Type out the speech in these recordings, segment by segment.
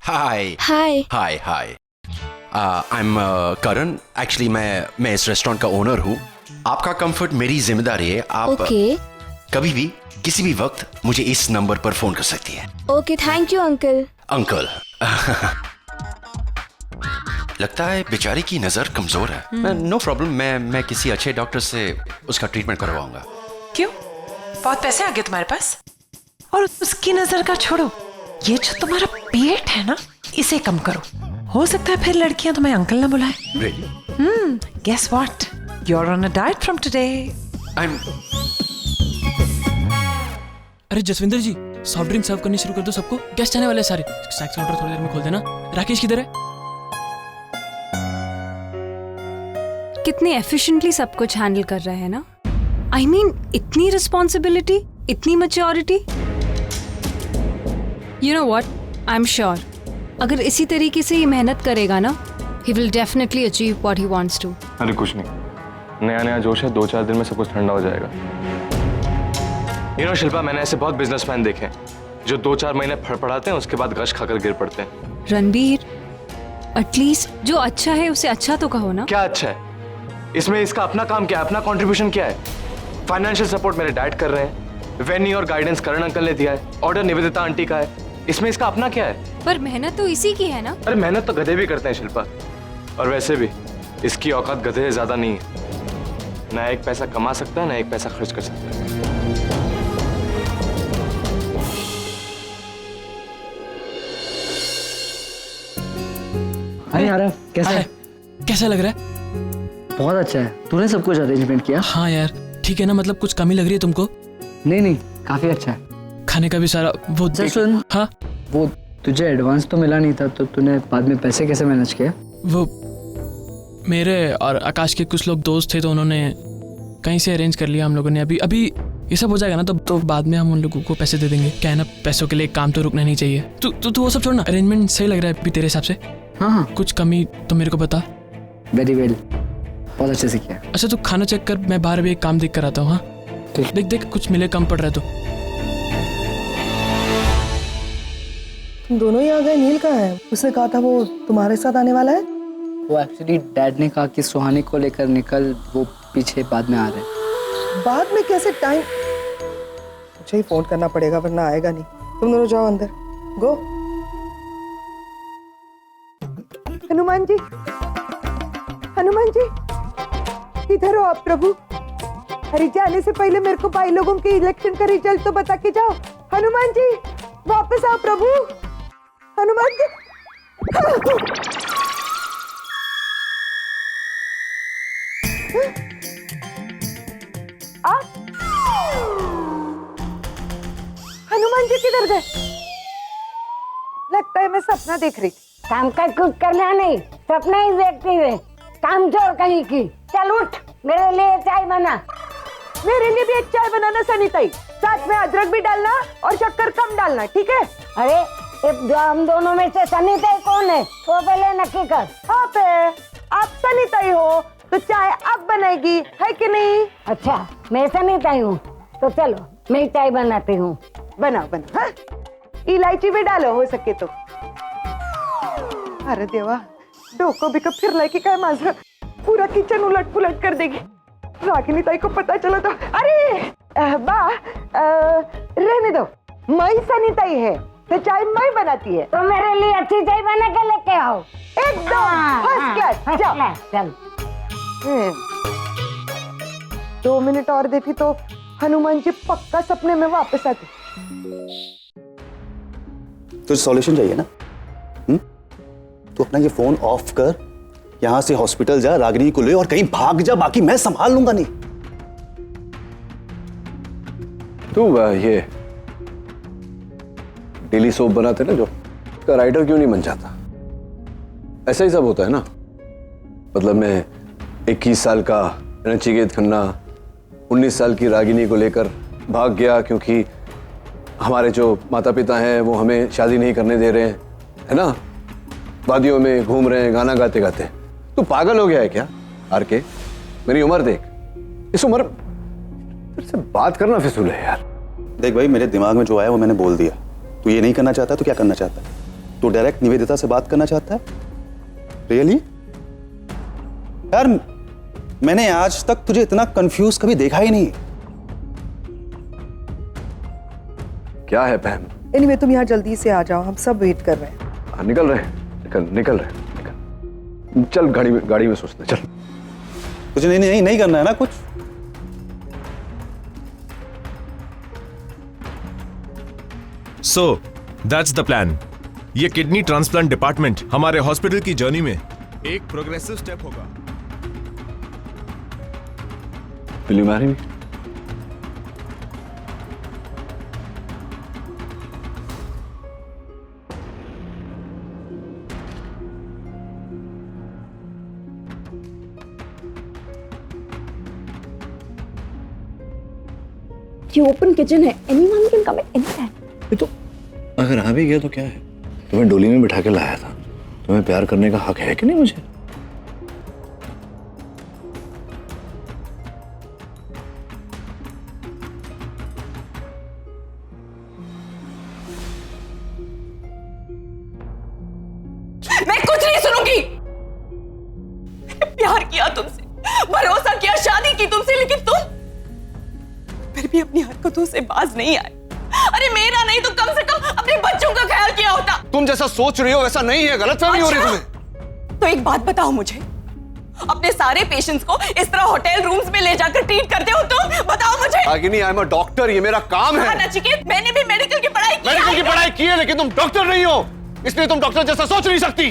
Hi hi. Hi hi. I am Karan. Actually मैं इस restaurant का ओनर हूँ। आपका कंफर्ट मेरी जिम्मेदारी है। आप ओके कभी भी किसी भी वक्त मुझे इस नंबर पर फोन कर सकती है। Okay, thank you uncle. Uncle. लगता है बेचारी की नजर कमजोर है। नो प्रॉब्लम, मैं किसी अच्छे डॉक्टर से उसका ट्रीटमेंट करवाऊंगा। क्यों? बहुत पैसे आ गए तुम्हारे पास? और उसकी नजर का छोड़ो, ये जो तुम्हारा पेट है ना, इसे कम करो। हो सकता है फिर लड़कियां तुम्हें अंकल ना बुलाए। Really? Guess what, you are on a diet from today. I'm... अरे Jaswinder ji, soft drink serve करनी शुरू कर दो सबको। गेस्ट आने वाले हैं सारे। स्नैक्स काउंटर थोड़ी देर में खोल देना। राकेश किधर है? कितनी एफिशिएंटली सब कुछ हैंडल कर रहा है ना। आई मीन इतनी रिस्पॉन्सिबिलिटी, इतनी maturity. You know what, I am sure अगर इसी तरीके से ये मेहनत करेगा ना, he will definitely achieve what he wants to. अरे कुछ नहीं, नया नया जोश है, 2-4 दिन में सब कुछ ठंडा हो जाएगा। यू नो शिल्पा, मैंने ऐसे बहुत बिजनेसमैन देखे हैं जो 2-4 महीने फड़फड़ाते हैं, उसके बाद गश खाकर गिर पड़ते हैं। रणबीर, एटलीस्ट जो अच्छा है उसे अच्छा तो कहो ना। क्या अच्छा है इसमें? इसका अपना काम क्या है, अपना कंट्रीब्यूशन क्या है? फाइनेंशियल सपोर्ट मेरे डैड कर रहे हैं, वेन्यू और गाइडेंस करण अंकल ने दिया है, ऑर्डर निवेदिता आंटी का है। इसमें इसका अपना क्या है? पर मेहनत तो इसी की है ना। अरे मेहनत तो गधे भी करते हैं शिल्पा, और वैसे भी इसकी औकात गधे से ज्यादा नहीं है। ना एक पैसा कमा सकता है, ना एक पैसा खर्च कर सकता है। अरे यार कैसा है? कैसा लग रहा है? बहुत अच्छा है। तूने सब कुछ अरेंजमेंट किया? हाँ यार ठीक है ना, मतलब कुछ कमी लग रही है तुमको? नहीं, काफी अच्छा है। खाने का भी सारा वो सुन। हाँ, वो तुझे एडवांस तो मिला नहीं था, तो तूने बाद में पैसे कैसे मैनेज किया? वो मेरे और आकाश के कुछ लोग दोस्त थे, तो उन्होंने कहीं से अरेंज कर लिया हम लोगों ने। अभी ये सब हो जाएगा ना, तो बाद में हम उन लोगों को पैसे दे देंगे। क्या है ना, पैसों के लिए काम तो रुकना नहीं चाहिए। तू वो सब छोड़ना, अरेंजमेंट सही लग रहा है अभी तेरे हिसाब से? हाँ, कुछ कमी तो मेरे को बता। वेरी वेल, बहुत अच्छे से किया। अच्छा तू खाना चेक कर, मैं बाहर भी एक काम देख कर आता हूँ। हाँ देख कुछ मिले, कम पड़ रहा है तो। तुम दोनों ही आ गए। नील कहाँ है? उसने कहा था वो तुम्हारे साथ आने वाला है। वो एक्चुअली डैड ने कहा कि सुहानी को लेकर निकल, वो पीछे बाद में आ रहे हैं। बाद में कैसे? टाइम मुझे ही फोन करना पड़ेगा वरना आएगा नहीं। तुम दोनों जाओ अंदर, गो। हनुमान जी, हनुमान जी इधर हो आप प्रभु। अरे जाने से पहले मेरे को भाई लोगों के इलेक्शन का रिजल्ट तो बता के जाओ। हनुमान जी वापस आओ प्रभु। हनुमान जी हनुमान जी किधर गए? लगता है मैं सपना देख रही थी। काम का कुछ करना नहीं, सपना ही देखती है। काम चोर कहीं की। चल उठ, मेरे लिए चाय बना। मेरे लिए भी एक चाय बनाना सनीताई, साथ में अदरक भी डालना और शक्कर कम डालना, ठीक है? अरे हम दोनों में से सनीताई कौन है वो पहले नक्की कर। आप है, आप सनीताई हो तो चाय अब बनेगी, है कि नहीं? अच्छा मैं सनीताई हूँ तो चलो मैं चाय बनाती हूँ। बनाओ बनाओ। हाँ? इलायची भी डालो हो सके तो। अरे देवा, डोको भी कब फिरलाय की काय माझं पूरा किचन उलट पुलट कर देगी। रागिनी ताई को पता चला तो अरे रहने दो, मई सनीताई है तो चाय मई बनाती है। तो मेरे लिए अच्छी चाय बना के लेके आओ। एकदम फर्स्ट क्लास। जाओ चल। 2 मिनट और देती तो हनुमान जी पक्का सपने में वापस आते। तो सॉल्यूशन चाहिए ना? तू अपना ये फोन ऑफ कर, यहां से हॉस्पिटल जा, रागिनी को ले और कहीं भाग जा, बाकी मैं संभाल लूंगा। नहीं तू ये डेली सोप बनाते ना जो, उसका राइटर क्यों नहीं बन जाता? ऐसा ही सब होता है ना। मतलब मैं 21 साल का नचिकेत खन्ना 19 साल की रागिनी को लेकर भाग गया क्योंकि हमारे जो माता पिता हैं वो हमें शादी नहीं करने दे रहे हैं, है ना? वादियों में घूम रहे हैं गाना गाते गाते। तू पागल हो गया है क्या आरके? मेरी उम्र देख, इस उम्र तेरे से बात करना फिजूल है यार। देख भाई, मेरे दिमाग में जो आया वो मैंने बोल दिया। तू ये नहीं करना चाहता तो क्या करना चाहता है? तो डायरेक्ट निवेदिता से बात करना चाहता है? रियली? यार मैंने आज तक तुझे इतना कंफ्यूज कभी देखा ही नहीं। क्या है बहन? एनीवे तुम यहाँ जल्दी से आ जाओ, हम सब वेट कर रहे हैं। हाँ, निकल रहे हैं, निकल रहे हैं, निकल। चल गाड़ी में सोचते हैं, चल। तुझे नहीं करना है ना कुछ? So that's the plan. ये किडनी ट्रांसप्लांट डिपार्टमेंट हमारे हॉस्पिटल की जर्नी में एक प्रोग्रेसिव स्टेप होगा। Will you marry me? ये ओपन किचन है, anyone can come in anytime. तो अगर आ भी गया तो क्या है? तुम्हें डोली में बिठा के लाया था, तुम्हें प्यार करने का हक है कि नहीं मुझे? मैं कुछ नहीं सुनूंगी। प्यार किया तुमसे, भरोसा किया, शादी की तुमसे, लेकिन तुम फिर भी अपनी हरकतों से बाज नहीं आए। अरे मेरा नहीं तो कम से कम अपने बच्चों का ख्याल किया होता। तुम जैसा सोच रही हो वैसा नहीं है, गलतफहमी हो रही है तुम्हें। तो एक बात बताओ मुझे, अपने सारे पेशेंट्स को इस तरह होटल रूम्स में ले जाकर ट्रीट करते हो तुम? बताओ मुझे। Ragini, I am a doctor, ये मेरा काम है। नचिकेत, मैंने भी मेडिकल की पढ़ाई की। मेडिकल की पढ़ाई की है, लेकिन तुम डॉक्टर नहीं हो, इसलिए तुम डॉक्टर जैसा सोच नहीं सकती।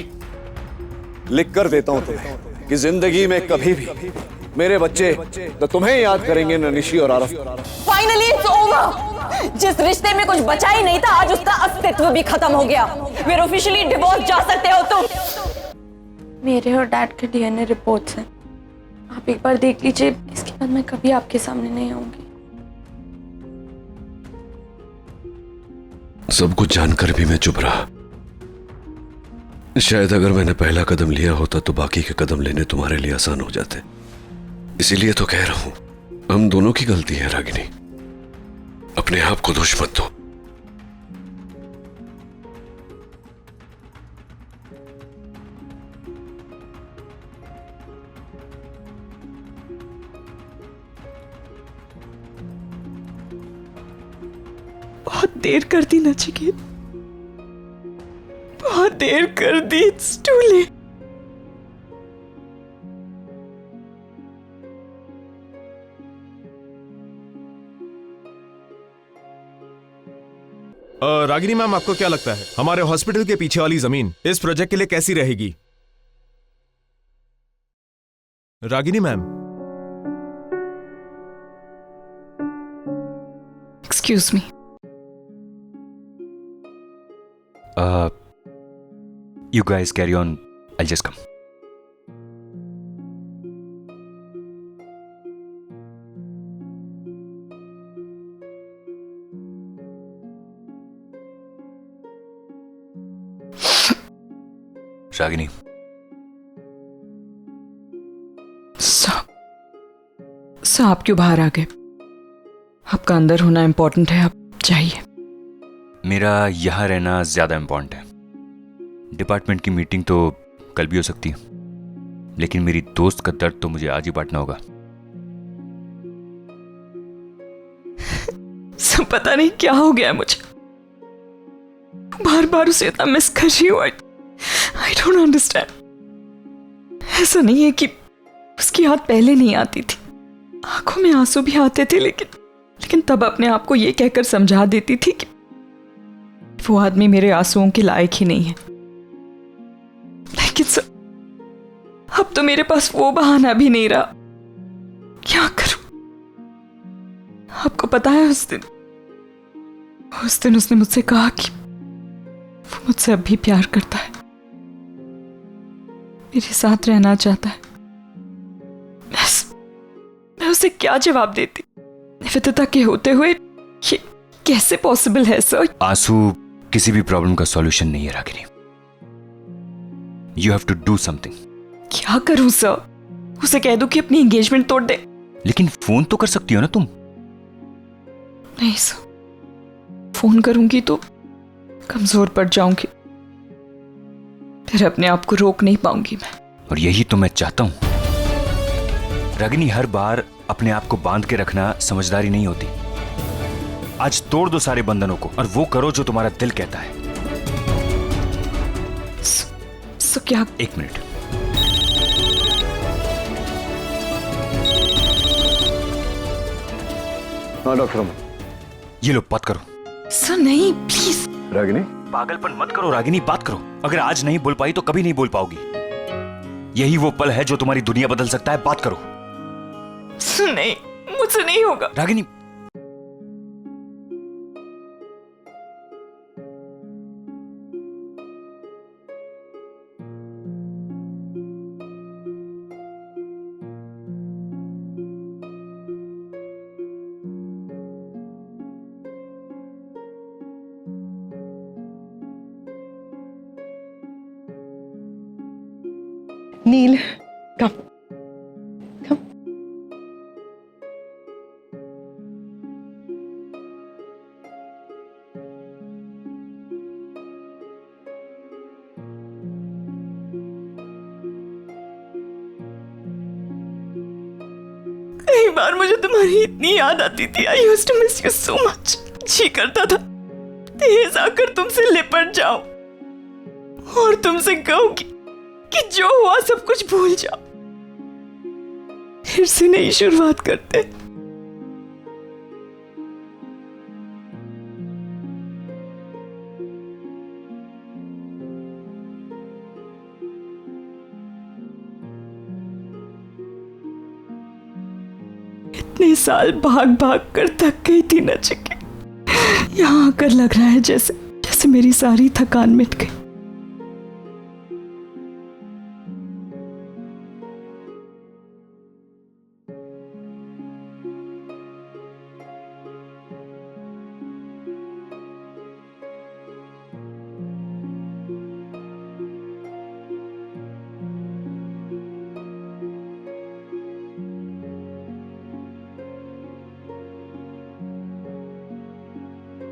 लिख कर देता हूं तुम्हें कि जिंदगी में कभी भी मेरे बच्चे तो तुम्हें याद करेंगे, न निशी और आरफ। Finally it's over. जिस रिश्ते में कुछ बचा ही नहीं था, आज उसका अस्तित्व भी खत्म हो गया। फिर ऑफिशियली डिवोर्स जा सकते हो तुम। मेरे और डैड के डीएनए रिपोर्ट्स हैं, आप एक बार देख लीजिए। इसके बाद मैं कभी आपके सामने नहीं आऊंगी। सब कुछ जानकर भी मैं चुप रहा। शायद अगर मैंने पहला कदम लिया होता तो बाकी के कदम लेने तुम्हारे लिए आसान हो जाते। इसीलिए तो कह रहा हूं, हम दोनों की गलती है रागिनी, अपने आप को दोष मत दो। बहुत देर कर दी नचिकेत, बहुत देर कर दी। It's too late. Ragini ma'am, आपको क्या लगता है हमारे हॉस्पिटल के पीछे वाली जमीन इस प्रोजेक्ट के लिए कैसी रहेगी? Ragini ma'am, excuse me. You guys carry on. I'll just come. Ragini, sir आप क्यों बाहर आ गए? आपका अंदर होना इम्पोर्टेंट है, आप जाइए। मेरा यहाँ रहना ज्यादा इम्पोर्टेंट है। डिपार्टमेंट की मीटिंग तो कल भी हो सकती है, लेकिन मेरी दोस्त का दर्द तो मुझे आज ही बांटना होगा। सब पता नहीं क्या हो गया मुझे, बार बार उसे इतना मिस कर रही हूँ। I don't understand. ऐसा नहीं है कि उसकी याद पहले नहीं आती थी, आंखों में आंसू भी आते थे, लेकिन तब अपने आप को ये कहकर समझा देती थी कि वो आदमी मेरे आंसुओं के लायक ही नहीं है। लेकिन सर, अब तो मेरे पास वो बहाना भी नहीं रहा। क्या करूं? आपको पता है उस दिन उसने मुझसे कहा कि वो मुझसे अब भी प्यार करता है, मेरे साथ रहना चाहता है। मैं उसे क्या जवाब देती? निवेदिता के होते हुए ये कैसे पॉसिबल है सर? आंसू किसी भी प्रॉब्लम का सॉल्यूशन नहीं है Ragini. You have to do something. क्या करूं सर? उसे कह दूं कि अपनी एंगेजमेंट तोड़ दे? लेकिन फोन तो कर सकती हो ना तुम। नहीं सर, फोन करूंगी तो कमजोर पड़ जाऊंगी। फिर अपने आप को रोक नहीं पाऊंगी मैं। और यही तो मैं चाहता हूं। रागिनी, हर बार अपने आप को बांध के रखना समझदारी नहीं होती। आज तोड़ दो सारे बंधनों को और वो करो जो तुम्हारा दिल कहता है। सो क्या? एक मिनट। हाँ डॉक्टर अमन। ये लो, बात करो। सर नहीं, प्लीज। रागिनी, पागलपन मत करो रागिनी, बात करो। अगर आज नहीं बोल पाई तो कभी नहीं बोल पाओगी। यही वो पल है जो तुम्हारी दुनिया बदल सकता है। बात करो। सर नहीं, मुझसे नहीं होगा। रागिनी, नील, कम कम। कई बार मुझे तुम्हारी इतनी याद आती थी। I used to miss you so much. जी करता था तेज आकर तुमसे लिपट जाऊं और तुमसे कहूं कि जो हुआ सब कुछ भूल जाओ, फिर से नई शुरुआत करते। इतने साल भाग भाग कर थक गई थी न चिके। यहाँ आकर लग रहा है जैसे जैसे मेरी सारी थकान मिट गई।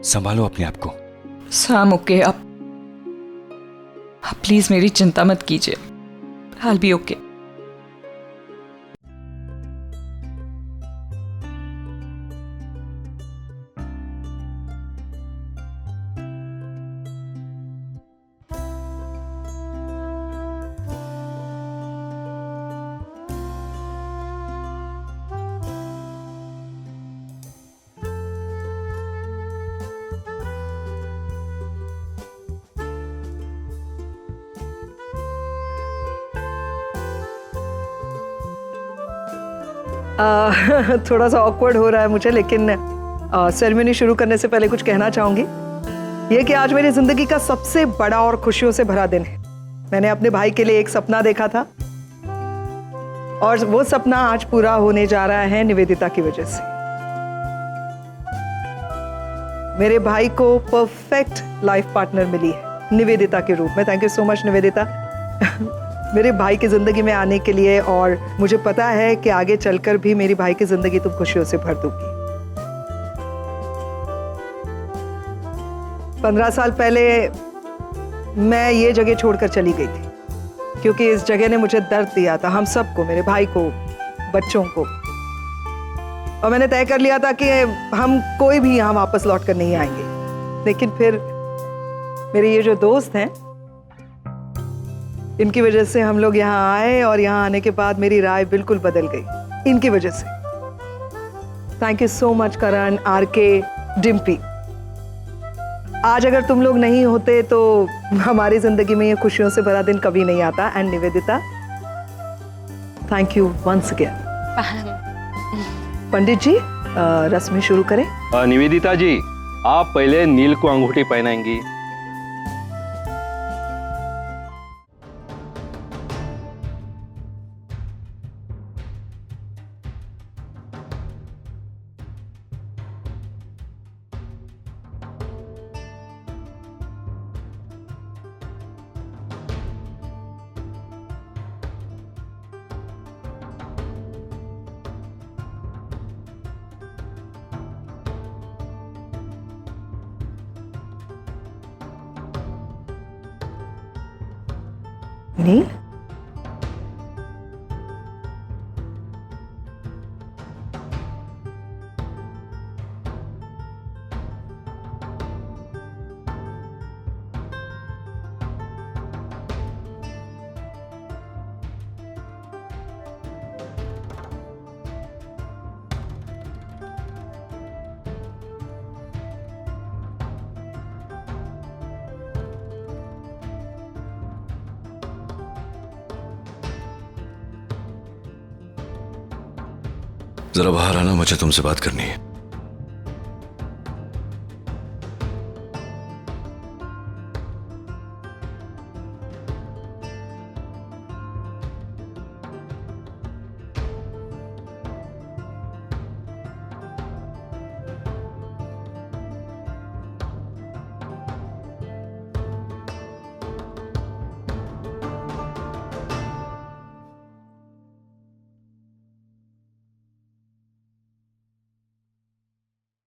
संभालो अपने आप को। साम ओके, आप प्लीज मेरी चिंता मत कीजिए। I'll be okay। थोड़ा सा ऑकवर्ड हो रहा है मुझे, लेकिन सेरेमनी शुरू करने से पहले कुछ कहना चाहूंगी। ये कि आज मेरी जिंदगी का सबसे बड़ा और खुशियों से भरा दिन है। मैंने अपने भाई के लिए एक सपना देखा था और वो सपना आज पूरा होने जा रहा है निवेदिता की वजह से। मेरे भाई को परफेक्ट लाइफ पार्टनर मिली है निवेदिता के रूप में। Thank you so much Nivedita मेरे भाई की जिंदगी में आने के लिए, और मुझे पता है कि आगे चलकर भी मेरी भाई की जिंदगी तुम खुशियों से भर दोगी। 15 साल पहले मैं ये जगह छोड़कर चली गई थी क्योंकि इस जगह ने मुझे दर्द दिया था, हम सबको, मेरे भाई को, बच्चों को। और मैंने तय कर लिया था कि हम कोई भी यहाँ वापस लौट कर नहीं आएंगे। लेकिन फिर मेरे ये जो दोस्त हैं, इनकी वजह से हम लोग यहाँ आए और यहाँ आने के बाद मेरी राय बिल्कुल बदल गई इनकी वजह से। Thank you so much Karan, RK, Dimpy. आज अगर तुम लोग नहीं होते तो हमारी जिंदगी में ये खुशियों से भरा दिन कभी नहीं आता। And Nivedita, thank you once again. Pandit ji, रस्में शुरू करें। निवेदिता जी, आप पहले नील को अंगूठी पहनाएंगी। नील, जरा बाहर आना, मुझे तुमसे बात करनी है।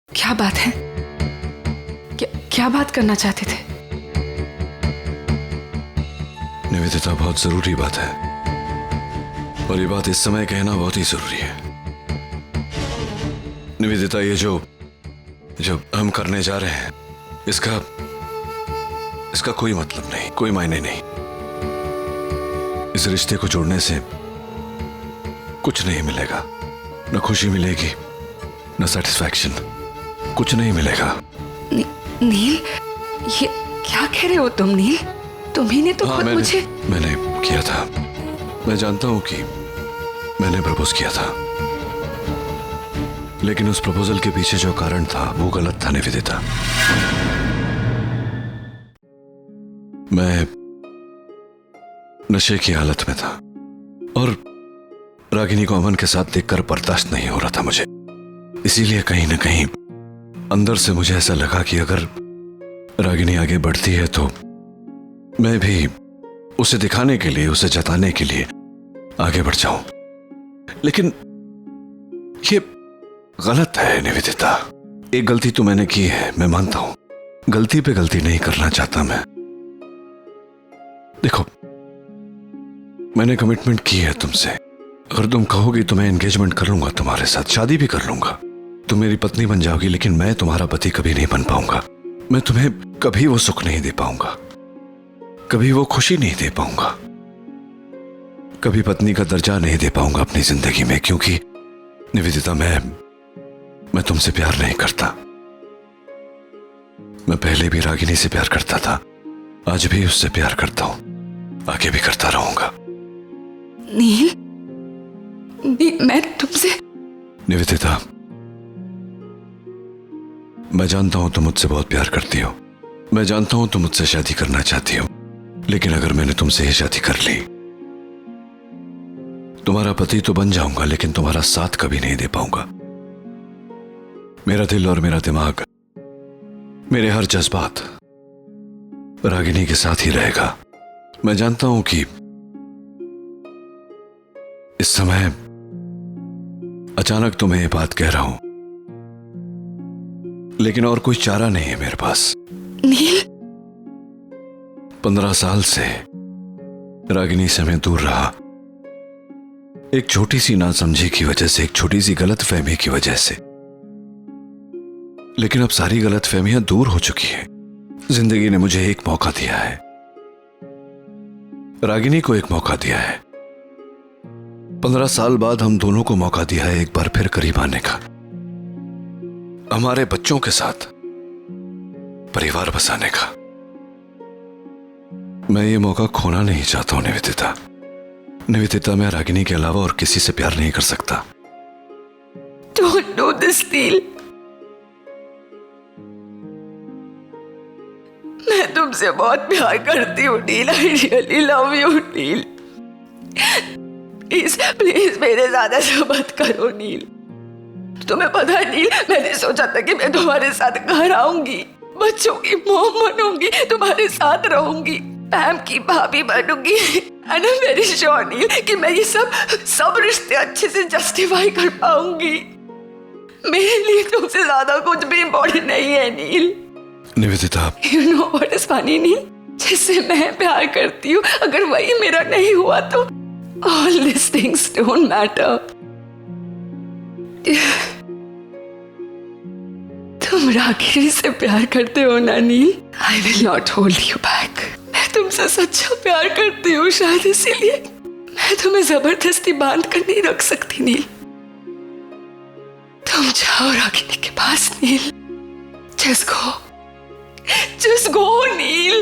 क्या बात है? क्या बात करना चाहते थे? निवेदिता, बहुत जरूरी बात है और ये बात इस समय कहना बहुत ही जरूरी है। निवेदिता, ये जो हम करने जा रहे हैं इसका कोई मतलब नहीं, कोई मायने नहीं। इस रिश्ते को जोड़ने से कुछ नहीं मिलेगा, न खुशी मिलेगी न सेटिस्फैक्शन, कुछ नहीं मिलेगा। नील, ये क्या कह रहे हो तुम? नील, तुम्ही ने तो खुद मुझे... मैंने किया था, मैं जानता हूं कि मैंने प्रपोज किया था, लेकिन उस प्रपोजल के पीछे जो कारण था वो गलत था निवेदिता। मैं नशे की हालत में था और रागिनी को अमन के साथ देखकर बर्दाश्त नहीं हो रहा था मुझे। इसीलिए कहीं ना कहीं अंदर से मुझे ऐसा लगा कि अगर रागिनी आगे बढ़ती है तो मैं भी उसे दिखाने के लिए, उसे जताने के लिए आगे बढ़ जाऊं। लेकिन ये गलत है निवेदिता। एक गलती तो मैंने की है, मैं मानता हूं, गलती पे गलती नहीं करना चाहता मैं। देखो, मैंने कमिटमेंट की है तुमसे, अगर तुम कहोगी तो मैं एंगेजमेंट कर लूंगा तुम्हारे साथ, शादी भी कर लूंगा, तुम मेरी पत्नी बन जाओगी, लेकिन मैं तुम्हारा पति कभी नहीं बन पाऊंगा। मैं तुम्हें कभी वो सुख नहीं दे पाऊंगा, कभी वो खुशी नहीं दे पाऊंगा, कभी पत्नी का दर्जा नहीं दे पाऊंगा अपनी जिंदगी में, क्योंकि निवेदिता, मैं तुमसे प्यार नहीं करता। मैं पहले भी रागिनी से प्यार करता था, आज भी उससे प्यार करता हूं, आगे भी करता रहूंगा। नील, मैं तुमसे... निवेदिता, मैं जानता हूं तुम मुझसे बहुत प्यार करती हो, मैं जानता हूं तुम मुझसे शादी करना चाहती हो, लेकिन अगर मैंने तुमसे ये शादी कर ली, तुम्हारा पति तो बन जाऊंगा, लेकिन तुम्हारा साथ कभी नहीं दे पाऊंगा। मेरा दिल और मेरा दिमाग, मेरे हर जज्बात रागिनी के साथ ही रहेगा। मैं जानता हूं कि इस समय अचानक तुम्हें ये बात कह रहा हूं, लेकिन और कोई चारा नहीं है मेरे पास। नील, 15 साल से रागिनी से मैं दूर रहा, एक छोटी सी नासमझी की वजह से, एक छोटी सी गलतफहमी की वजह से, लेकिन अब सारी गलतफहमियां दूर हो चुकी हैं। जिंदगी ने मुझे एक मौका दिया है, रागिनी को एक मौका दिया है। 15 साल बाद हम दोनों को मौका दिया है एक बार फिर करीब आने का, हमारे बच्चों के साथ परिवार बसाने का। मैं ये मौका खोना नहीं चाहता हूं निवेदिता। निवेदिता, मैं रागिनी के अलावा और किसी से प्यार नहीं कर सकता। Don't do this, नील। मैं तुमसे बहुत प्यार करती हूँ Neel, I really love you Neel. Please please मेरे साथ ऐसा मत करो नील। तुम्हें पता है नील, मैंने सोचा था कि मैं तुम्हारे साथ घर आऊंगी, बच्चों की मॉम बनूंगी, तुम्हारे साथ रहूंगी, पैम की भाभी बनूंगी। And I am very sure Neel कि मैं ये सब रिश्ते अच्छे से जस्टिफाई कर पाऊंगी। मेरे लिए तुमसे ज्यादा कुछ भी इम्पोर्टेंट नहीं है नील। Nivedita, You know what is funny नील? जिससे मैं प्यार करती हूँ, अगर वही मेरा नहीं हुआ तो all these things don't matter. तुम रागिनी से प्यार करते हो ना नील? I will not hold you back. मैं तुमसे सच्चा प्यार करती हूँ, शायद इसीलिए मैं तुम्हें जबरदस्ती बांध कर नहीं रख सकती नील। तुम जाओ रागिनी के पास नील। Just go नील।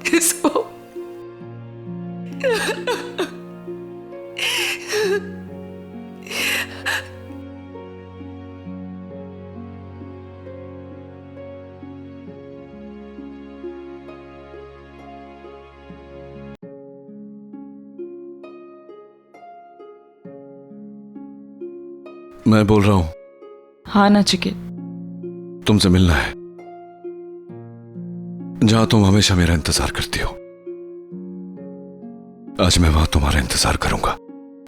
Just go। मैं बोल रहा हूं। हाँ नचिकेत। तुमसे मिलना है, जहां तुम हमेशा मेरा इंतजार करती हो। आज मैं वहां तुम्हारा इंतजार करूंगा।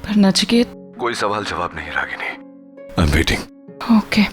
पर नचिकेत। कोई सवाल जवाब नहीं Ragini. I am waiting. Okay.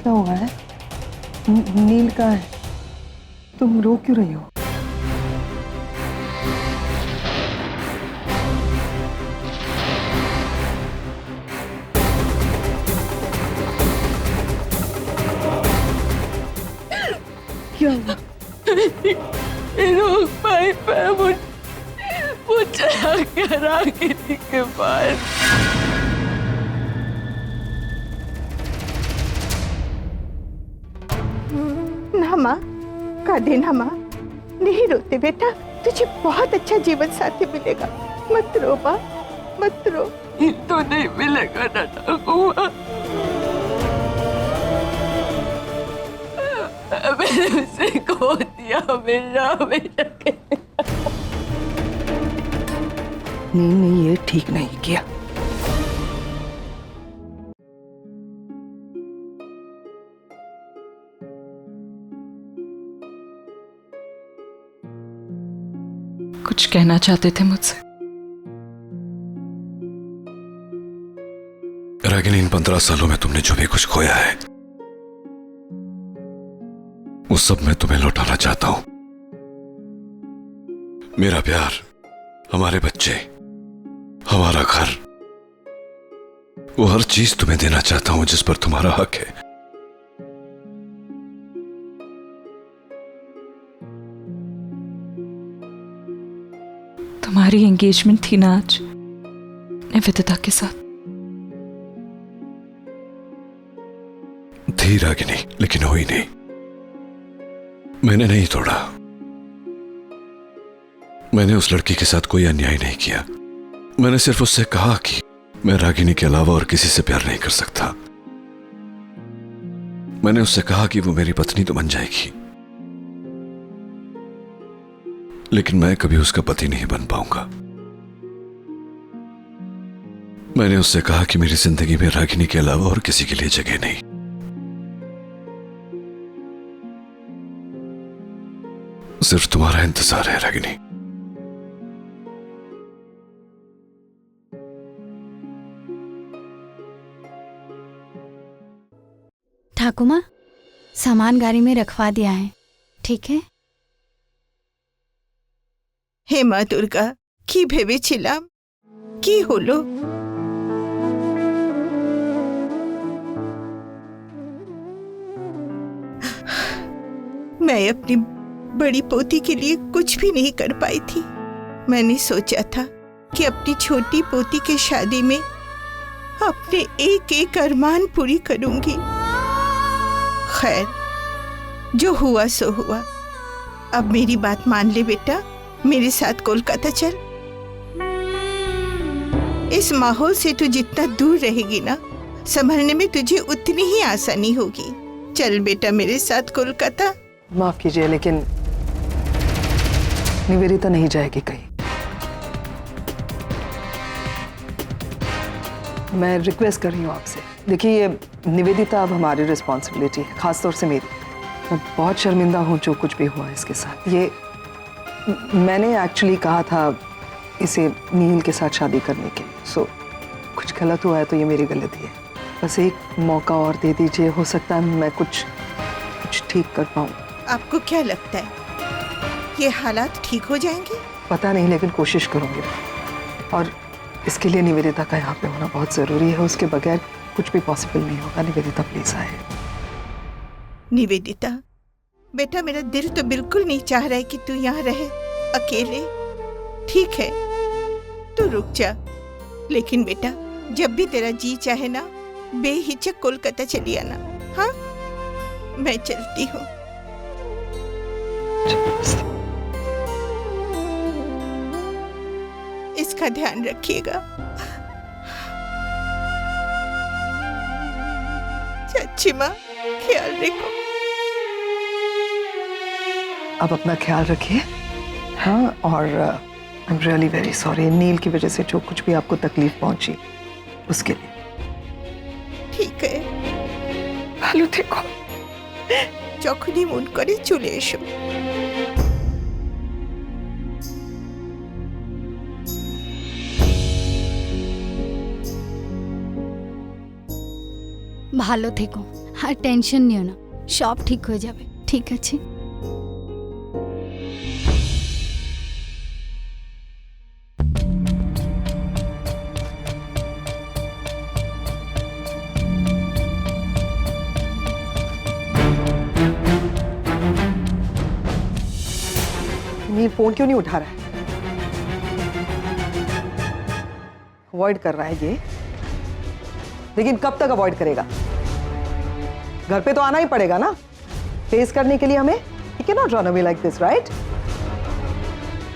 क्या हुआ है? नील कहाँ है? तुम रो क्यों रही हो? क्या हुआ? रोक पाई पर वो चला गया रागिनी के पास। ना माँ, का देना माँ, नहीं रोते बेटा, तुझे बहुत अच्छा जीवन साथी मिलेगा। मत रो माँ, मत रो। तो नहीं मिलेगा ना हुआ। मैंने उसे खो दिया हमेशा हमेशा के लिए। नहीं, ये ठीक नहीं किया। कुछ कहना चाहते थे मुझसे? रागिनी, इन 15 सालों में तुमने जो भी कुछ खोया है वो सब मैं तुम्हें लौटाना चाहता हूं। मेरा प्यार, हमारे बच्चे, हमारा घर, वो हर चीज तुम्हें देना चाहता हूं जिस पर तुम्हारा हक है। तुम्हारी एंगेजमेंट थी ना आज निवेदिता के साथ? थी रागिनी, लेकिन हुई नहीं। मैंने नहीं तोड़ा। मैंने उस लड़की के साथ कोई अन्याय नहीं किया। मैंने सिर्फ उससे कहा कि मैं रागिनी के अलावा और किसी से प्यार नहीं कर सकता। मैंने उससे कहा कि वो मेरी पत्नी तो बन जाएगी, लेकिन मैं कभी उसका पति नहीं बन पाऊंगा। मैंने उससे कहा कि मेरी जिंदगी में रागिनी के अलावा और किसी के लिए जगह नहीं। सिर्फ तुम्हारा इंतजार है रागिनी। ठाकुर माँ, सामान गाड़ी में रखवा दिया है, ठीक है? হে মা দুর্গা, কি ভেবেছিলাম, কি হলো? मैं अपनी बड़ी पोती के लिए कुछ भी नहीं कर पाई थी। मैंने सोचा था कि अपनी छोटी पोती की शादी में अपने एक एक अरमान पूरी करूंगी। खैर, जो हुआ सो हुआ। अब मेरी बात मान ले बेटा, मेरे साथ कोलकाता चल। इस माहौल से तू जितना दूर रहेगी ना, संभलने में तुझे उतनी ही आसानी होगी। चल बेटा मेरे साथ कोलकाता। माफ कीजिए, लेकिन निवेदिता नहीं जाएगी कहीं। मैं रिक्वेस्ट कर रही हूँ आपसे। देखिए, ये निवेदिता अब हमारी रिस्पॉन्सिबिलिटी है, खासतौर से मेरी। मैं बहुत शर्मिंदा हूँ जो कुछ भी हुआ इसके साथ। ये मैंने एक्चुअली कहा था इसे नील के साथ शादी करने के लिए। सो कुछ गलत हुआ है तो ये मेरी गलती है। बस एक मौका और दे दीजिए, हो सकता है मैं कुछ ठीक कर पाऊँ। आपको क्या लगता है ये हालात ठीक हो जाएंगे? पता नहीं, लेकिन कोशिश करूँगी। और इसके लिए निवेदिता का यहाँ पे होना बहुत ज़रूरी है। उसके बगैर कुछ भी पॉसिबल नहीं होगा। निवेदिता प्लीज आए। निवेदिता बेटा, मेरा दिल तो बिल्कुल नहीं चाह रहा है कि तू यहाँ रहे अकेले। ठीक है, तू रुक जा, लेकिन बेटा जब भी तेरा जी चाहे ना, बेहिचक कोलकाता चली आना। हाँ, मैं चलती हूँ। इसका ध्यान रखिएगा। चाची माँ, ख्याल रखो। अब अपना ख्याल रखिए। हाँ, और I am really very sorry Neel की वजह से जो कुछ भी आपको तकलीफ पहुंची उसके लिए। ठीक है, ভালো থেকো। যখনই মন করে চলে এসো। ভালো থেকো, আর টেনশন নিও না, সব ঠিক হয়ে যাবে। ঠিক আছে? नील फोन क्यों नहीं उठा रहा है? अवॉइड कर रहा है ये, लेकिन कब तक अवॉइड करेगा? घर पे तो आना ही पड़ेगा ना फेस करने के लिए हमें। He cannot run away like this, right?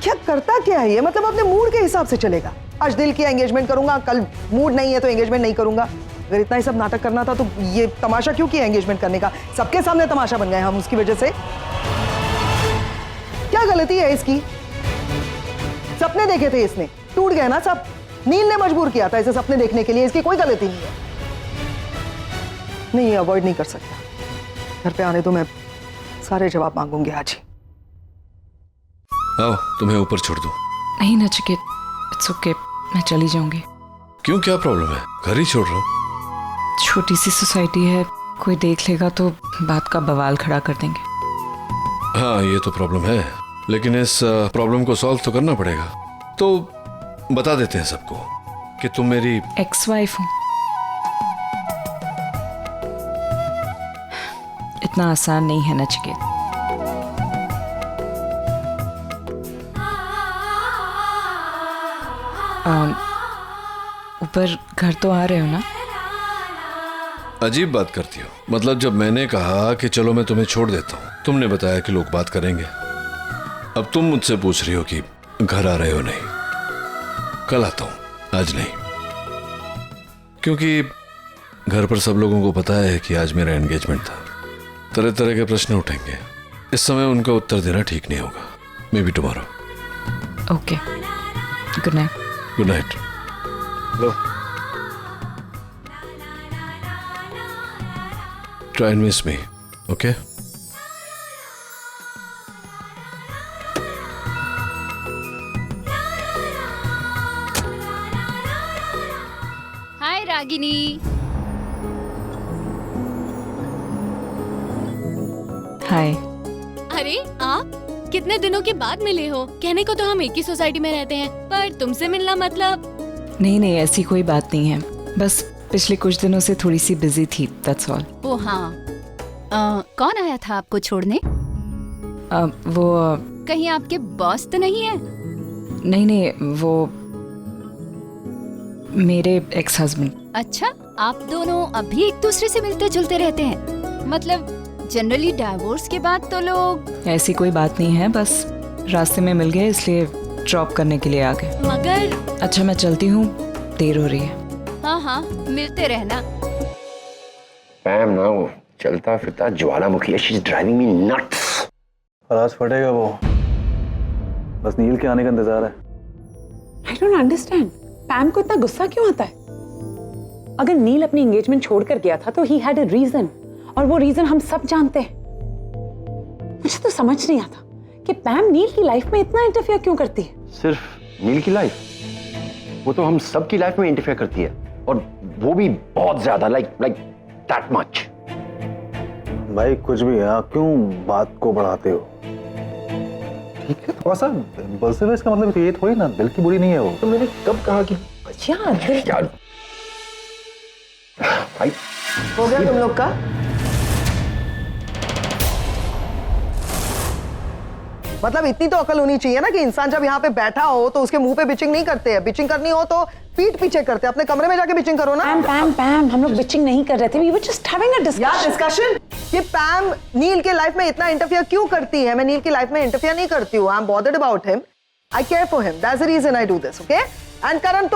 क्या करता क्या है ये? मतलब अपने मूड के हिसाब से चलेगा। आज दिल की एंगेजमेंट करूंगा, कल मूड नहीं है तो एंगेजमेंट नहीं करूंगा। अगर इतना ही सब नाटक करना था तो ये तमाशा क्यों किया एंगेजमेंट करने का? सबके सामने तमाशा बन गए हम उसकी वजह से। क्या गलती है इसकी? सपने देखे थे इसने, टूट गए ना सब। नील ने मजबूर किया था इसे सपने देखने के लिए, इसकी कोई गलती नहीं है। नहीं, अवॉइड नहीं कर सकता। घर पे आने तो मैं सारे जवाब मांगूंगी आज ही। आओ, तुम्हें ऊपर छोड़ दूं। नहीं नचिकेत, इट्स ओके, मैं चली जाऊंगी। क्यों, क्या प्रॉब्लम है? घर ही छोड़ रहा हूं। छोटी सी सोसाइटी है, कोई देख लेगा तो बात का बवाल खड़ा कर देंगे। हाँ, ये तो प्रॉब्लम है, लेकिन इस प्रॉब्लम को सॉल्व तो करना पड़ेगा। तो बता देते हैं सबको कि तुम मेरी एक्स वाइफ हो। इतना आसान नहीं है नचिकेत। ऊपर घर तो आ रहे हो ना? अजीब बात करती हो। मतलब जब मैंने कहा कि चलो मैं तुम्हें छोड़ देता हूँ, तुमने बताया कि लोग बात करेंगे। अब तुम मुझसे पूछ रही हो कि घर आ रहे हो? नहीं, कल आता हूँ, आज नहीं। क्योंकि घर पर सब लोगों को पता है कि आज मेरा एंगेजमेंट था। तरह तरह के प्रश्न उठेंगे, इस समय उनका उत्तर देना ठीक नहीं होगा। Maybe tomorrow. Okay, good night. Good night. लो, try and miss me, okay? Hi Ragini. Hi. अरे आप कितने दिनों के बाद मिले हो? कहने को तो हम एक ही सोसाइटी में रहते हैं, पर तुमसे मिलना मतलब। नहीं, ऐसी कोई बात नहीं है, बस पिछले कुछ दिनों से थोड़ी सी बिजी थी, दैट्स ऑल। ओ हाँ, कौन आया था आपको छोड़ने? वो कहीं आपके बॉस तो नहीं है? नहीं, वो मेरे एक्स हस्बैंड। अच्छा, आप दोनों अभी एक दूसरे से मिलते जुलते रहते हैं? मतलब जनरली डाइवोर्स के बाद तो लोग। ऐसी कोई बात नहीं है, बस रास्ते में मिल गए इसलिए ड्रॉप करने के लिए आ गए। मगर अच्छा, मैं चलती हूँ, देर हो रही है। हाँ, मिलते रहना। पैम ना वो चलता फिरता ज्वालामुखी है, she is driving me nuts. खलास फटेगा वो, बस नील के आने का इंतजार है। आई डोंट अंडरस्टैंड, पैम को इतना गुस्सा क्यों आता है? अगर नील अपनी एंगेजमेंट छोड़कर गया था तो ही हैड अ रीजन, और वो रीजन हम सब जानते हैं। मुझे तो समझ नहीं आता कि पैम नील की लाइफ में इतना इंटरफेयर क्यों करती है। सिर्फ नील की लाइफ, वो तो हम सब की लाइफ में इंटरफेयर करती है, और वो भी बहुत ज्यादा, लाइक दैट मच। भाई कुछ भी है, क्यों बात को बढ़ाते हो? ठीक है, थोड़ा सा इम्पल्सिव है, इसका मतलब ये थोड़ी ना दिल की बुरी नहीं है वो। तो मैंने कब कहा कि यार भाई हो गया तुम लोग का? मतलब इतनी तो अकल होनी चाहिए ना कि इंसान जब यहाँ पे बैठा हो तो उसके मुंह पे बिचिंग नहीं करते हैं। बिचिंग करनी हो तो पीठ पीछे करते हैं। अपने कमरे में जाके बिचिंग करो ना। पैम, हम लोग बिचिंग नहीं कर रहे थे, we were just having a discussion. कि पैम नील के लाइफ में इतना इंटरफियर क्यों करती है? मैं नील की लाइफ में इंटरफियर नहीं करती हूँ। I am bothered about him, I care for him, that's the reason I do this, okay? And Karan,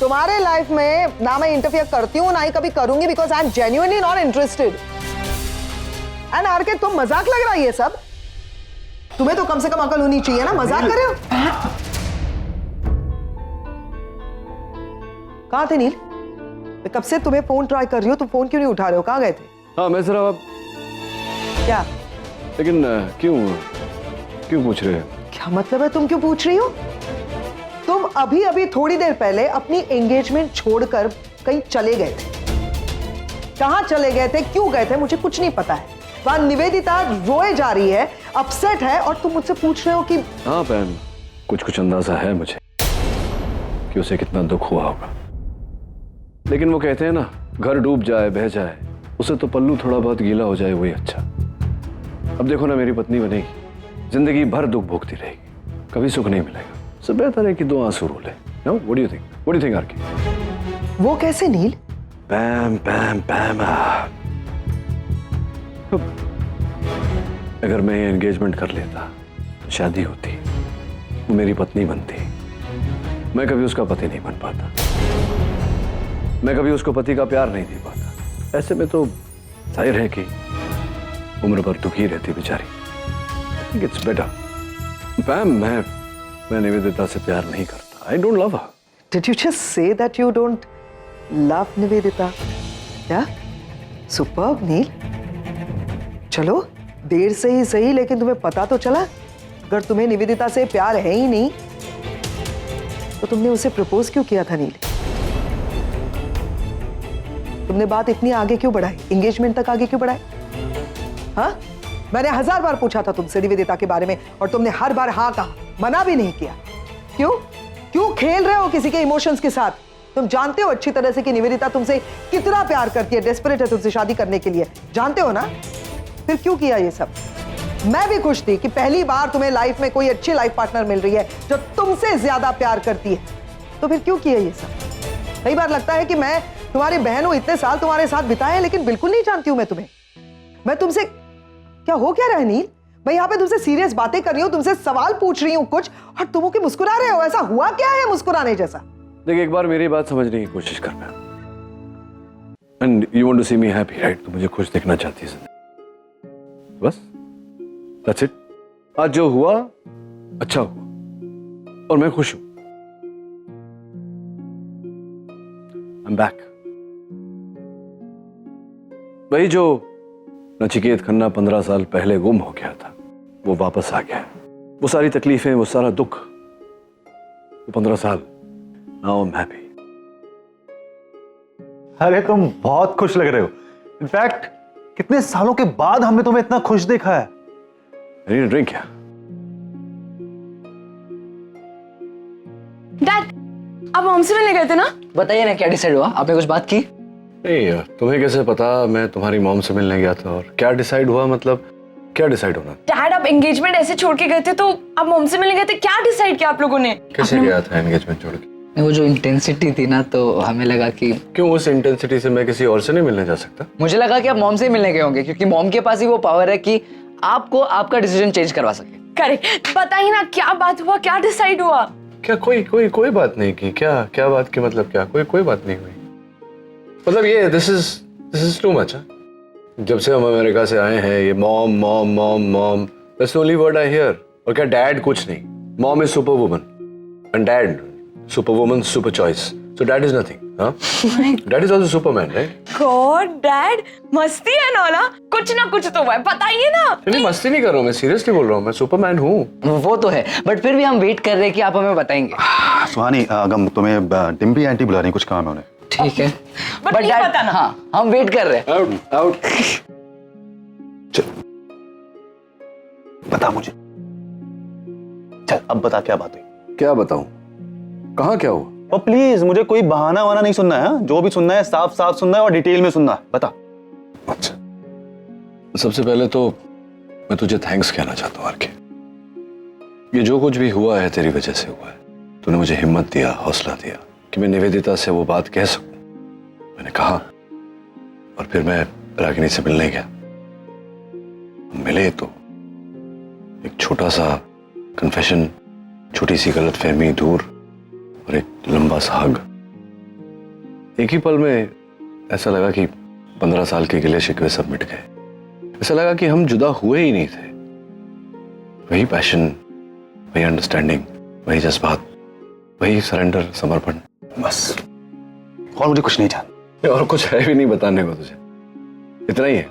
तुम्हारे लाइफ में ना मैं इंटरफियर करती हूँ ना ही कभी करूंगी, because I am genuinely not interested. And R K, तुम मजाक लग रहा है ये सब? तुम्हें तो कम से कम अकल होनी चाहिए ना, मजाक कर रहे हो? कहाँ थे नील? मैं कब से तुम्हें फोन ट्राई कर रही हो, तुम फोन क्यों नहीं उठा रहे हो? कहाँ गए थे? हाँ मैं जरा। क्या? लेकिन क्यों पूछ रहे हो? क्या मतलब है तुम क्यों पूछ रही हो? तुम अभी अभी थोड़ी देर पहले अपनी एंगेजमेंट छोड़कर कहीं चले गए थे। कहाँ चले गए थे, क्यों गए थे, मुझे कुछ नहीं पता है। वहां निवेदिता रोए जा रही है, अपसेट है, और तुम मुझसे पूछ रहे हो कि। हाँ पैम, कुछ अंदाजा है मुझे कि उसे कितना दुख हुआ होगा, लेकिन वो कहते हैं ना, घर डूब जाए बह जाए, उसे तो पल्लू थोड़ा बहुत गीला हो जाए वही अच्छा। अब देखो ना, मेरी पत्नी बनेगी, जिंदगी भर दुख भोगती रहेगी, कभी सुख नहीं मिलेगा। इससे बेहतर है कि 2 आंसू रो ले। No, what do you think RK? वो कैसे नील? पैम पैम पैम, अगर मैं एंगेजमेंट कर लेता तो शादी होती, वो मेरी पत्नी बनती, मैं कभी उसका पति नहीं बन पाता, मैं कभी उसको पति का प्यार नहीं दे पाता। ऐसे में तो जाहिर है कि उम्र भर दुखी रहती बेचारी। It's better. पैम, मैं निवेदिता से प्यार नहीं करता। I don't love her. Did you just say that you don't love Nivedita? Yeah? Superb, नील। चलो, देर से ही सही, लेकिन तुम्हें पता तो चला। अगर तुम्हें निवेदिता से प्यार है ही नहीं तो तुमने उसे प्रपोज क्यों किया था नील? तुमने बात इतनी आगे क्यों बढ़ाई, एंगेजमेंट तक आगे क्यों बढ़ाई? हाँ, मैंने 1000 बार पूछा था तुमसे निवेदिता के बारे में, और तुमने हर बार हाँ कहा, मना भी नहीं किया। क्यों खेल रहे हो किसी के इमोशंस के साथ? तुम जानते हो अच्छी तरह से कि निवेदिता तुमसे कितना प्यार करती है, डेस्परेट है तुमसे शादी करने के लिए, जानते हो ना? फिर क्यों किया ये सब? मैं भी खुश थी कि पहली बार तुम्हें लाइफ में कोई अच्छी लाइफ पार्टनर मिल रही है जो तुमसे ज्यादा प्यार करती है, तो फिर क्यों किया ये सब? कई बार लगता है कि मैं तुम्हारी बहन हूं, इतने साल तुम्हारे साथ बिताए, लेकिन बिल्कुल नहीं जानती हूं मैं तुम्हें। मैं तुमसे क्या हो क्या रहा है नील? मैं यहाँ पे तुमसे सीरियस बातें कर रही हूँ, तुमसे सवाल पूछ रही हूँ कुछ, और तुम के मुस्कुरा रहे हो। ऐसा हुआ क्या है मुस्कुराने जैसा? देखिए, एक बार मेरी बात समझने की कोशिश कर। And you want to see me happy, right? तो मुझे खुश देखना चाहती है बस, दैट्स इट। आज जो हुआ अच्छा हुआ और मैं खुश हूं। I am back. वही जो नचिकेत खन्ना 15 साल पहले गुम हो गया था वो वापस आ गया। वो सारी तकलीफें, वो सारा दुख, वो 15 साल। Now I am happy. अरे तुम बहुत खुश लग रहे हो। इनफैक्ट कितने सालों के बाद हमने तुम्हें इतना खुश देखा है। ड्रिंक क्या? डैड, आप मॉम से मिलने गए थे ना? बताइए ना क्या डिसाइड हुआ, आपने कुछ बात की? नहीं, तुम्हें कैसे पता मैं तुम्हारी मॉम से मिलने गया था? और क्या डिसाइड हुआ, मतलब क्या डिसाइड होना? डैड, आप एंगेजमेंट ऐसे छोड़ के गए थे तो आप मॉम से मिलने गए थे, क्या डिसाइड किया आप लोगों ने? कैसे गया था एंगेजमेंट छोड़ के? वो जो इंटेंसिटी थी ना, तो हमें लगा कि क्यों उस इंटेंसिटी से मैं किसी और से नहीं मिलने जा सकता? मुझे लगा कि आप मॉम से ही मिलने गए होंगे, क्योंकि मॉम के पास ही वो पावर है कि आपको आपका डिसीजन चेंज करवा सके। करेक्ट, बताइए ना क्या बात हुआ, क्या डिसाइड हुआ? क्या कोई बात नहीं की? क्या बात की, मतलब क्या कोई बात नहीं हुई? मतलब ये दिस इज टू मच। जब से हम अमेरिका से आए हैं ये mom mom mom mom, that's only word I hear. और क्या डैड कुछ नहीं? Mom is super woman and dad super woman, super choice. So dad is nothing. हाँ, dad is also superman, right? God dad, मस्ती है ना? कुछ ना कुछ तो है, बताइए ना। नहीं, मस्ती नहीं कर रहा हूँ, मैं सीरियसली बोल रहा हूँ, मैं सुपरमैन हूँ। वो तो है, बट फिर भी हम वेट कर रहे हैं कि आप हमें बताएंगे। सुहानी, अगम तुम्हें डिम्पी आंटी बुला रही, कुछ काम है उन्हें। ठीक है, बट नहीं पता ना। हाँ, हम वेट कर रहे हैं। आउट चल बता मुझे, चल अब बता क्या बात हुई। क्या बताऊं? कहाँ क्या हुआ? और प्लीज मुझे कोई बहाना वाना नहीं सुनना है। जो भी सुनना है साफ साफ सुनना है और डिटेल में सुनना है। बता। अच्छा, सबसे पहले तो मैं तुझे थैंक्स कहना चाहता हूँ आरके। ये जो कुछ भी हुआ है तेरी वजह से हुआ है। तूने मुझे हिम्मत दिया, हौसला दिया कि मैं निवेदिता से वो बात कह सकूं। मैंने कहा और फिर मैं रागिनी से मिलने गया। मिले तो एक छोटा सा कन्फेशन, छोटी सी गलतफहमी दूर और एक लंबा सा हग। एक ही पल में ऐसा लगा कि 15 साल के गिले शिकवे सब मिट गए। ऐसा लगा कि हम जुदा हुए ही नहीं थे। वही पैशन, वही अंडरस्टैंडिंग, वही जज्बात, वही सरेंडर, समर्पण, बस। और मुझे कुछ नहीं जान। और कुछ है भी नहीं बताने को तुझे, इतना ही है।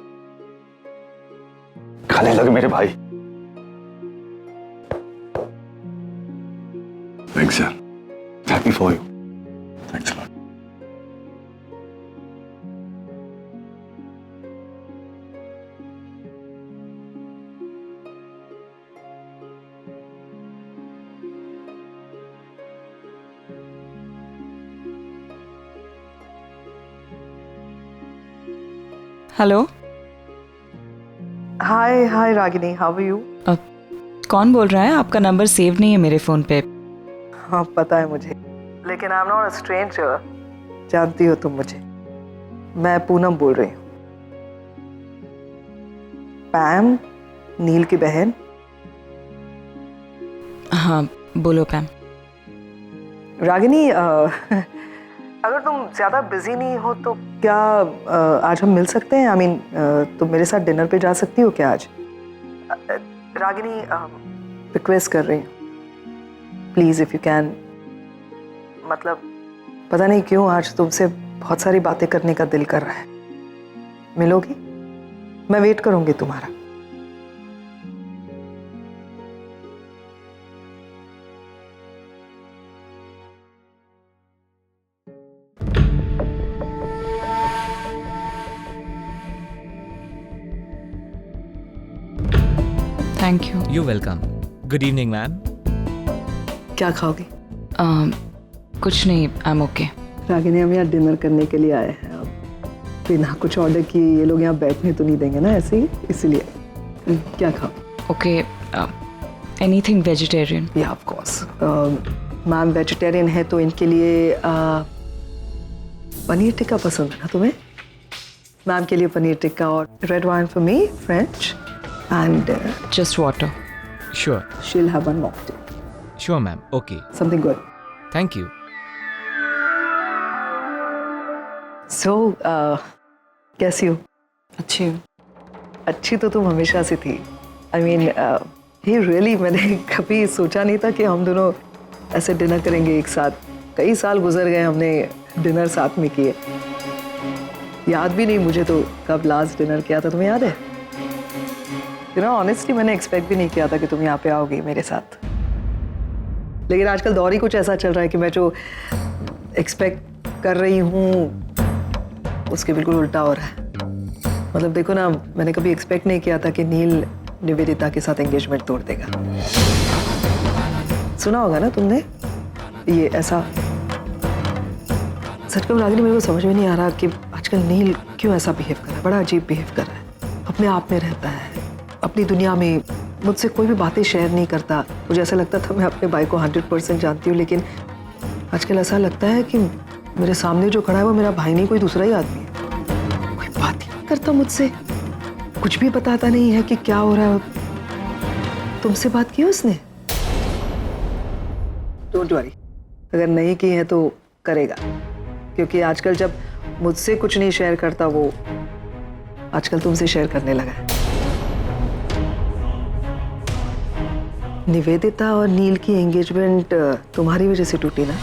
खाने लगे मेरे भाई। थैंक्स यार, happy for you. Thanks a lot. Hello. Hi Ragini, how are you? कौन बोल रहा है? आपका नंबर सेव नहीं है मेरे फोन पे। हाँ पता है मुझे, लेकिन I am not a stranger. जानती हो तुम मुझे। मैं पूनम बोल रही हूँ, पैम, नील की बहन। हाँ बोलो पैम। रागिनी, अगर तुम ज्यादा बिजी नहीं हो तो क्या आज हम मिल सकते हैं? आई मीन तुम मेरे साथ डिनर पे जा सकती हो क्या आज? रागिनी, रिक्वेस्ट कर रही हूँ, प्लीज इफ यू कैन। मतलब पता नहीं क्यों आज तुमसे बहुत सारी बातें करने का दिल कर रहा है। मिलोगी? मैं वेट करूंगी तुम्हारा। Thank you. You welcome. Good evening ma'am. क्या खाओगी? कुछ नहीं, आई एम ओके। रागिनी, हम यहाँ डिनर करने के लिए आए हैं। अब बिना कुछ ऑर्डर किए ये लोग यहाँ बैठने तो नहीं देंगे ना ऐसे ही, इसलिए। क्या खाओ? Okay, anything vegetarian? या ऑफ कोर्स। मैम वेजिटेरियन है तो इनके लिए पनीर टिक्का पसंद है ना तुम्हें? मैम के लिए पनीर टिक्का और red wine for me, French, and just water. Sure. She'll have one mocktail. Sure ma'am. Okay. Something good. Thank you. सो कैसी हो? अच्छी हूँ। अच्छी तो तुम हमेशा से थी। आई मीन ही रियली, मैंने कभी सोचा नहीं था कि हम दोनों ऐसे डिनर करेंगे एक साथ। कई साल गुजर गए हमने डिनर साथ में किए। याद भी नहीं मुझे तो कब लास्ट डिनर किया था, तुम्हें याद है? यू नो ऑनेस्टली मैंने एक्सपेक्ट भी नहीं किया था कि तुम यहाँ पे आओगी मेरे साथ। लेकिन आजकल दौर ही कुछ ऐसा चल रहा है कि मैं जो एक्सपेक्ट कर रही हूँ उसके बिल्कुल उल्टा हो रहा है। मतलब देखो ना, मैंने कभी एक्सपेक्ट नहीं किया था कि नील निवेदिता के साथ एंगेजमेंट तोड़ देगा। सुना होगा ना तुमने ये ऐसा। सच कहूं रागिनी, मेरे को समझ में नहीं आ रहा कि आजकल नील क्यों ऐसा बिहेव कर रहा है। बड़ा अजीब बिहेव कर रहा है, अपने आप में रहता है, अपनी दुनिया में, मुझसे कोई भी बातें शेयर नहीं करता। मुझे ऐसा लगता था मैं अपने भाई को 100% जानती हूँ, लेकिन आजकल ऐसा लगता है कि मेरे सामने जो खड़ा है वो मेरा भाई नहीं, कोई दूसरा ही आदमी है। कोई बात ही नहीं करता मुझसे, कुछ भी बताता नहीं है कि क्या हो रहा है। तुमसे बात की उसने? डोंट वरी, अगर नहीं की है तो करेगा, क्योंकि आजकल जब मुझसे कुछ नहीं शेयर करता वो आजकल तुमसे शेयर करने लगा है। निवेदिता और नील की एंगेजमेंट तुम्हारी वजह से टूटी ना?